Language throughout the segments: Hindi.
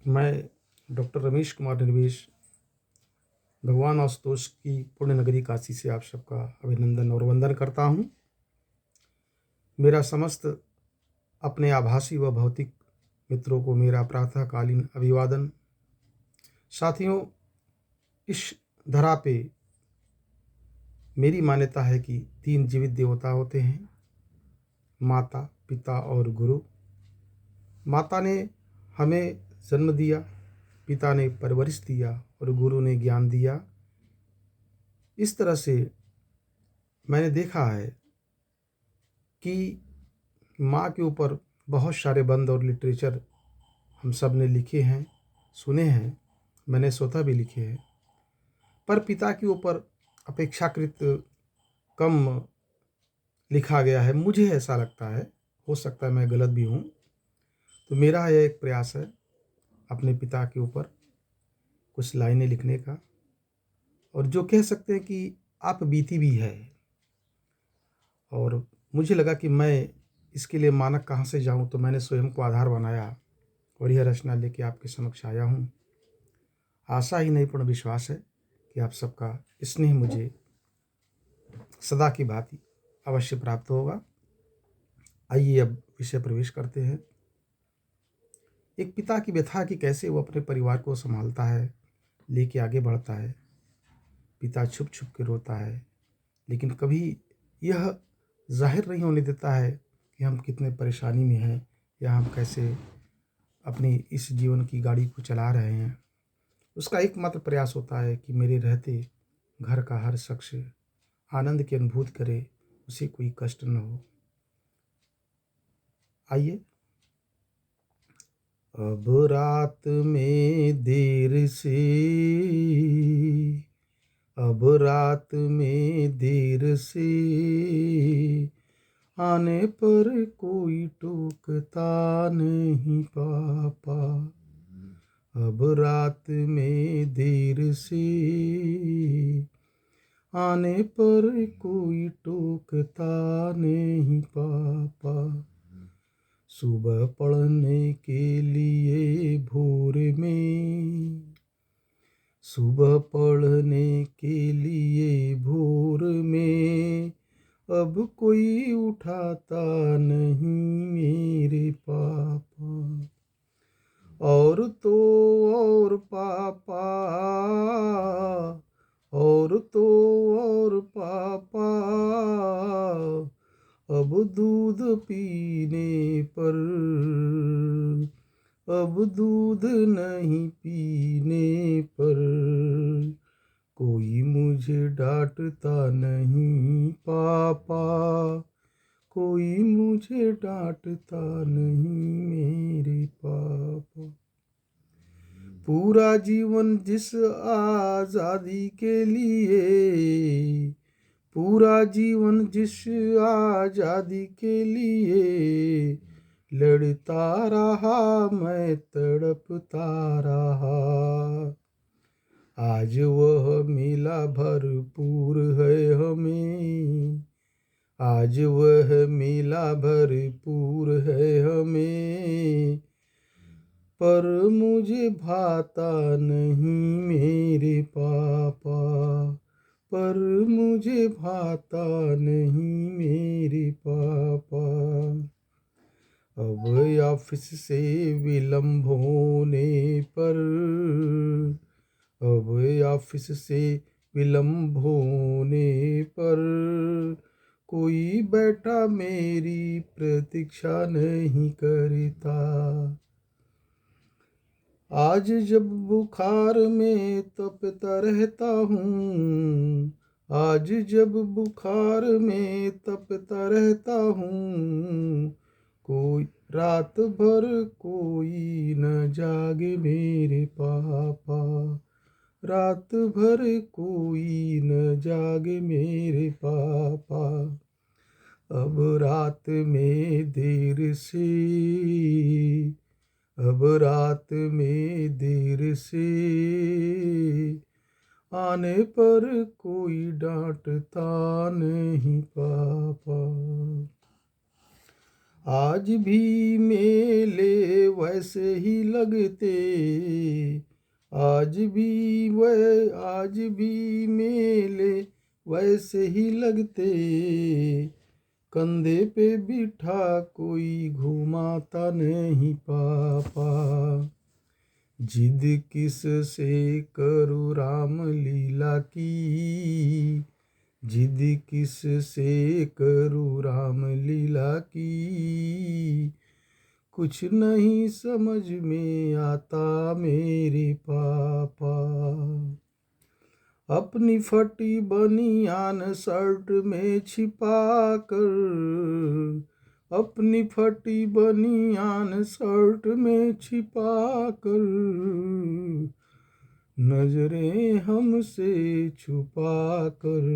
मैं डॉक्टर रमेश कुमार निर्वेश भगवान आशुतोष की पुण्य नगरी काशी से आप सबका अभिनंदन और वंदन करता हूँ। मेरा समस्त अपने आभासी व भौतिक मित्रों को मेरा प्रातःकालीन अभिवादन। साथियों, इस धरा पे मेरी मान्यता है कि 3 जीवित देवता होते हैं, माता, पिता और गुरु। माता ने हमें जन्म दिया, पिता ने परवरिश दिया और गुरु ने ज्ञान दिया। इस तरह से मैंने देखा है कि माँ के ऊपर बहुत सारे बंद और लिटरेचर हम सब ने लिखे हैं, सुने हैं, मैंने स्वतः भी लिखे हैं, पर पिता के ऊपर अपेक्षाकृत कम लिखा गया है। मुझे ऐसा लगता है, हो सकता है मैं गलत भी हूँ। तो मेरा यह एक प्रयास है अपने पिता के ऊपर कुछ लाइनें लिखने का, और जो कह सकते हैं कि आप बीती भी है। और मुझे लगा कि मैं इसके लिए मानक कहाँ से जाऊँ, तो मैंने स्वयं को आधार बनाया और यह रचना लेके आपके समक्ष आया हूँ। आशा ही नहीं पूर्ण विश्वास है कि आप सबका स्नेह मुझे सदा की भांति अवश्य प्राप्त होगा। आइए अब विषय प्रवेश करते हैं। एक पिता की व्यथा कि कैसे वो अपने परिवार को संभालता है, लेके आगे बढ़ता है। पिता छुप छुप के रोता है, लेकिन कभी यह जाहिर नहीं होने देता है कि हम कितने परेशानी में हैं या हम कैसे अपनी इस जीवन की गाड़ी को चला रहे हैं। उसका एकमात्र प्रयास होता है कि मेरे रहते घर का हर शख्स आनंद की अनुभूति करे, उसे कोई कष्ट न हो। आइए। अब रात में देर से, अब रात में देर से आने पर कोई टोकता नहीं पापा। अब रात में देर से आने पर कोई टोकता नहीं पापा। सुबह पढ़ने के लिए भोर में, सुबह पढ़ने के लिए भोर में अब कोई उठाता नहीं मेरे पापा। और तो और पापा, और तो और पापा, अब दूध पीने पर, अब दूध नहीं पीने पर कोई मुझे डांटता नहीं पापा, कोई मुझे डांटता नहीं मेरे पापा। पूरा जीवन जिस आज़ादी के लिए, पूरा जीवन जिस आज़ादी के लिए लड़ता रहा मैं, तड़पता रहा। आज वह मिला भरपूर है हमें, आज वह मिला भरपूर है हमें, पर मुझे भाता नहीं मेरे पापा, पर मुझे भाता नहीं मेरे पापा। अब ऑफिस से विलंब होने पर, अब ऑफिस से विलंब होने पर कोई बैठा मेरी प्रतीक्षा नहीं करता। आज जब बुखार में तपता रहता हूँ, आज जब बुखार में तपता रहता हूँ, कोई रात भर कोई न जागे मेरे पापा, रात भर कोई न जागे मेरे पापा। अब रात में देर से, अब रात में देर से आने पर कोई डांटता नहीं पापा। आज भी मेले वैसे ही लगते, आज भी मेले वैसे ही लगते, कंधे पे बिठा कोई घुमाता नहीं पापा। जिद किस से करूँ राम लीला की, जिद किस से करूँ राम लीला की, कुछ नहीं समझ में आता मेरे पापा। अपनी फटी बनियान शर्ट में छिपा कर, अपनी फटी बनियान शर्ट में छिपा कर, नजरें हमसे छुपा कर,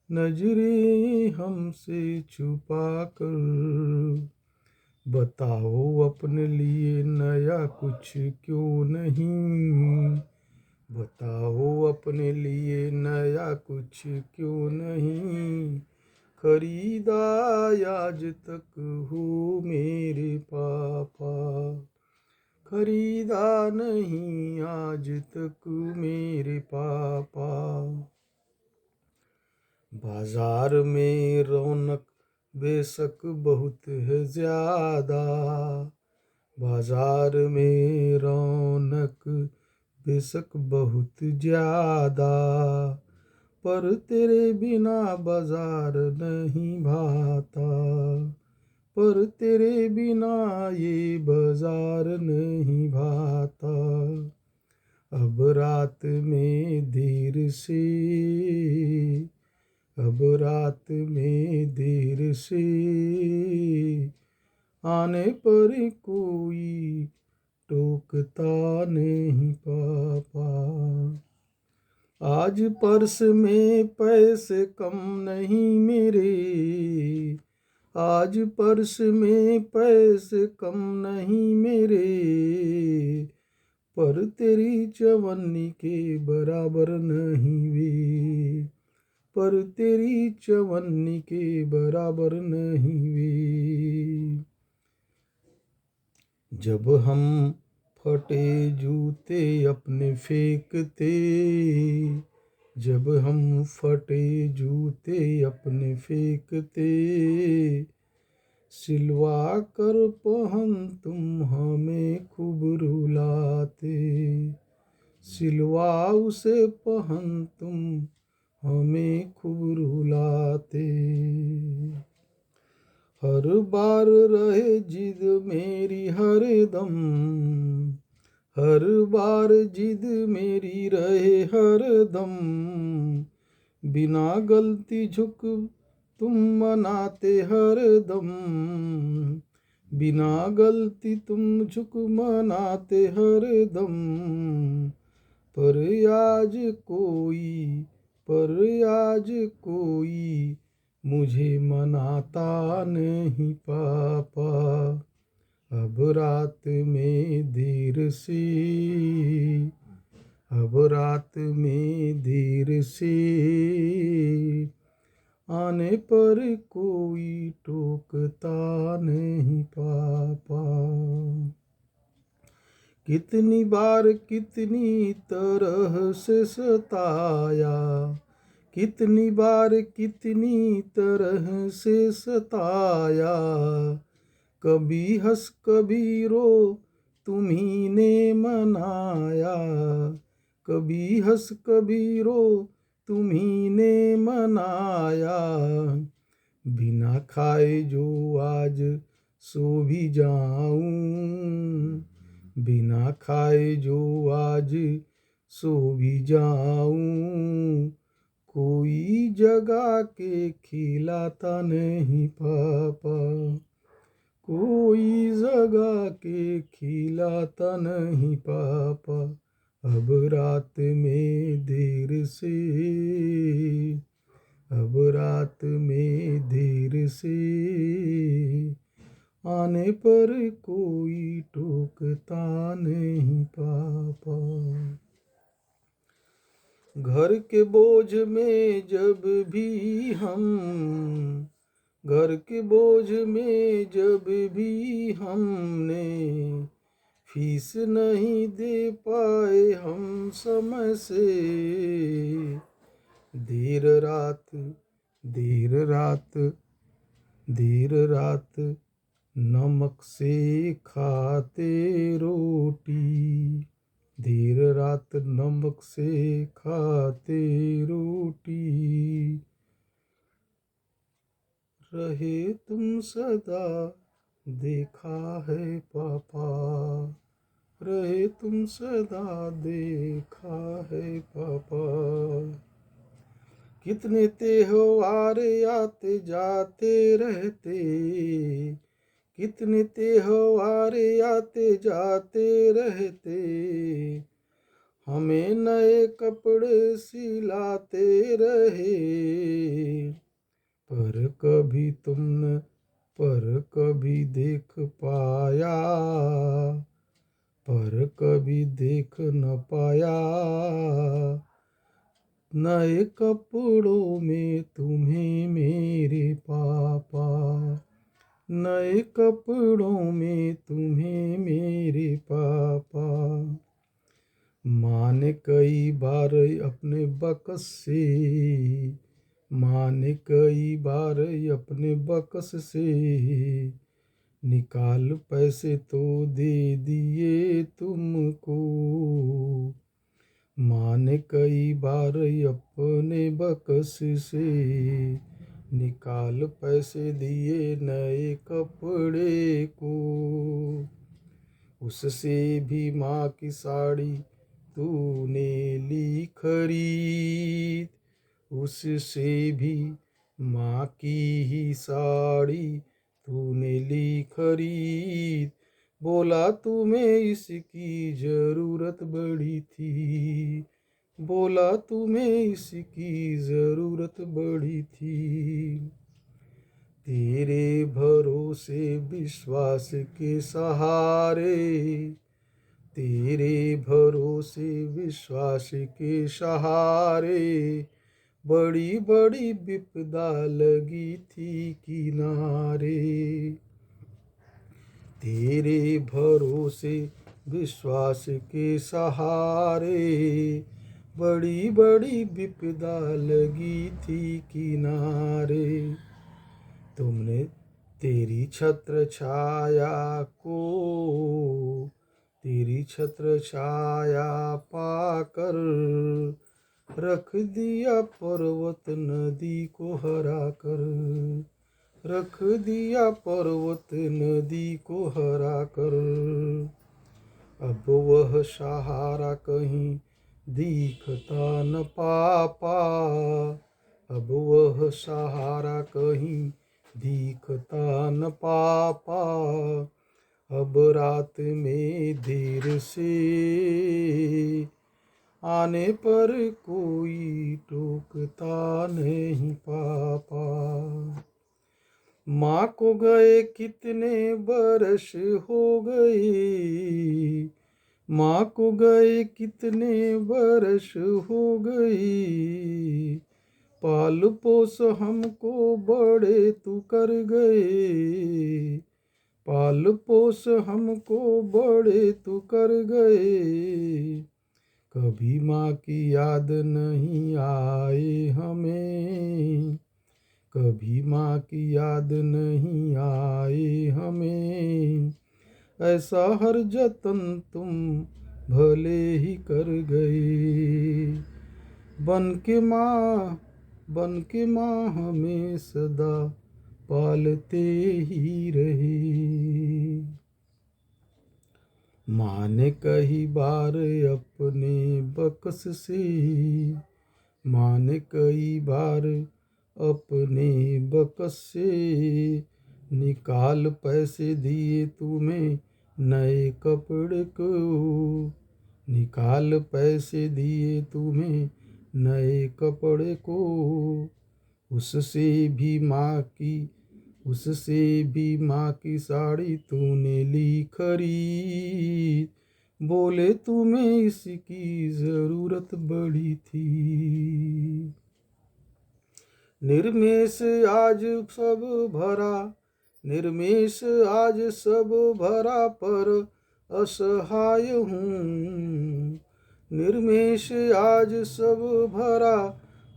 नजरें हमसे छुपा कर, बताओ अपने लिए नया कुछ क्यों नहीं, बताओ अपने लिए नया कुछ क्यों नहीं, खरीदा आज तक हो मेरे पापा, खरीदा नहीं आज तक मेरे पापा। बाजार में रौनक बेशक बहुत है ज्यादा, बाजार में रौनक बेशक बहुत ज्यादा, पर तेरे बिना बाजार नहीं भाता, पर तेरे बिना ये बाजार नहीं भाता। अब रात में देर से, अब रात में देर से आने पर कोई टोकता नहीं पापा। आज पर्स में पैसे कम नहीं मेरे, आज पर्स में पैसे कम नहीं मेरे, पर तेरी चवन्नी के बराबर नहीं वे, पर तेरी चवन्नी के बराबर नहीं वे। जब हम फटे जूते अपने फेंकते, जब हम फटे जूते अपने फेंकते, सिलवा कर पहन तुम हमें खूब रुलाते, सिलवा उसे पहन तुम हमें खूब रुलाते। हर बार रहे जिद मेरी हर दम, हर बार जिद मेरी रहे हर दम, बिना गलती झुक तुम मनाते हर दम, बिना गलती तुम झुक मनाते हर दम, पर आज कोई, पर आज कोई मुझे मनाता नहीं पापा। अब रात में देर से, अब रात में देर से आने पर कोई टोकता नहीं पापा। कितनी बार कितनी तरह से सताया, कितनी बार कितनी तरह से सताया, कभी हंस कभी रो तुम्ही ने मनाया, कभी हंस कभी रो तुम्ही ने मनाया, बिना खाए जो आज सो भी जाऊं, बिना खाए जो आज सो भी जाऊं, कोई जगा के खिलाता नहीं पापा, कोई जगा के खिलाता नहीं पापा। अब रात में देर से, अब रात में देर से आने पर कोई टोकता नहीं पापा। घर के बोझ में जब भी हम घर के बोझ में जब भी हमने फीस नहीं दे पाए हम समय से, देर रात देर रात देर रात नमक से खाते रोटी, देर रात नमक से खाते रोटी, रहे तुम सदा देखा है पापा, रहे तुम सदा देखा है पापा। कितने त्योहार आते जाते रहते, कितने त्योहार आते जाते रहते, हमें नए कपड़े सिलाते रहे, पर कभी देख पाया, पर कभी देख न पाया, नए कपड़ों में तुम्हें मेरे पापा, नए कपड़ों में तुम्हें मेरे पापा। माँ ने कई बार अपने बकस से, माँ ने कई बार अपने बकस से निकाल पैसे तो दे दिए तुमको, माँ ने कई बार अपने बकस से निकाल पैसे दिए नए कपड़े को, उससे भी माँ की साड़ी तूने ली खरीद, उससे भी माँ की ही साड़ी तूने ली खरीद, बोला तुम्हें इसकी जरूरत बड़ी थी, बोला तुम्हें इसकी जरूरत बड़ी थी, तेरे भरोसे विश्वास के सहारे, तेरे भरोसे विश्वास के सहारे, बड़ी बड़ी विपदा लगी थी किनारे, तेरे भरोसे विश्वास के सहारे, बड़ी बड़ी विपदा लगी थी किनारे, तुमने तेरी छत्र छाया को, तेरी छत्र छाया पाकर रख दिया पर्वत नदी को हरा कर, रख दिया पर्वत नदी को हरा कर, अब वह सहारा कहीं दिखता न पापा, अब वह सहारा कहीं दिखता न पापा, अब रात में देर से आने पर कोई टोकता नहीं पापा, माँ को गए कितने बरस हो गए, माँ को गए कितने बरस हो गए, पाल पोस हमको बड़े तू कर गए, पाल पोस हमको बड़े तू कर गए, कभी माँ की याद नहीं आए हमें, कभी माँ की याद नहीं आए हमें, ऐसा हर जतन तुम भले ही कर गए, बन के माँ हमें सदा पालते ही रहे। माँ ने कई बार अपने बक्स से, माँ ने कई बार अपने बक्स से निकाल पैसे दिए तुम्हें नए कपड़े को, निकाल पैसे दिए तुम्हें नए कपड़े को, उससे भी माँ की, उससे भी माँ की साड़ी तूने ली खरीद, बोले तुम्हें इसकी जरूरत बड़ी थी, निर्मेष आज सब भरा, निर्मेष आज सब भरा, पर असहाय हूँ। निर्मेष आज सब भरा,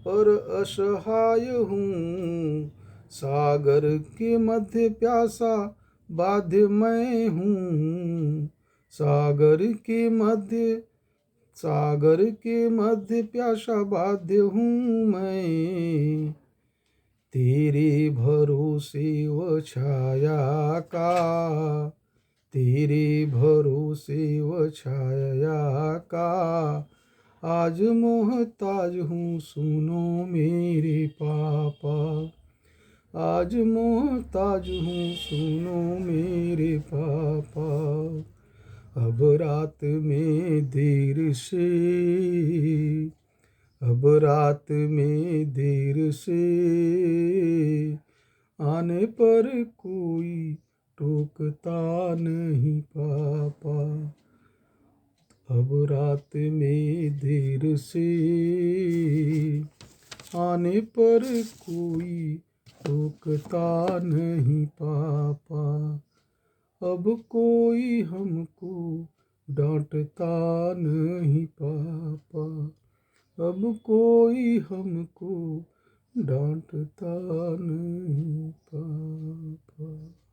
पर असहाय हूँ। सागर के मध्य प्यासा बाध्य मैं हूँ। सागर के मध्य प्यासा बाध्य हूँ मैं। तेरे भरोसे व छाया का, तेरे भरोसे व छाया का, आज मोहताज हूँ सुनो मेरे पापा। आज मोहताज हूँ सुनो मेरे पापा। अब रात में देर से, अब रात में देर से आने पर कोई टोकता नहीं पापा। अब रात में देर से आने पर कोई टोकता नहीं पापा। अब कोई हमको डांटता नहीं पापा। अब कोई हमको डांटता नहीं पापा।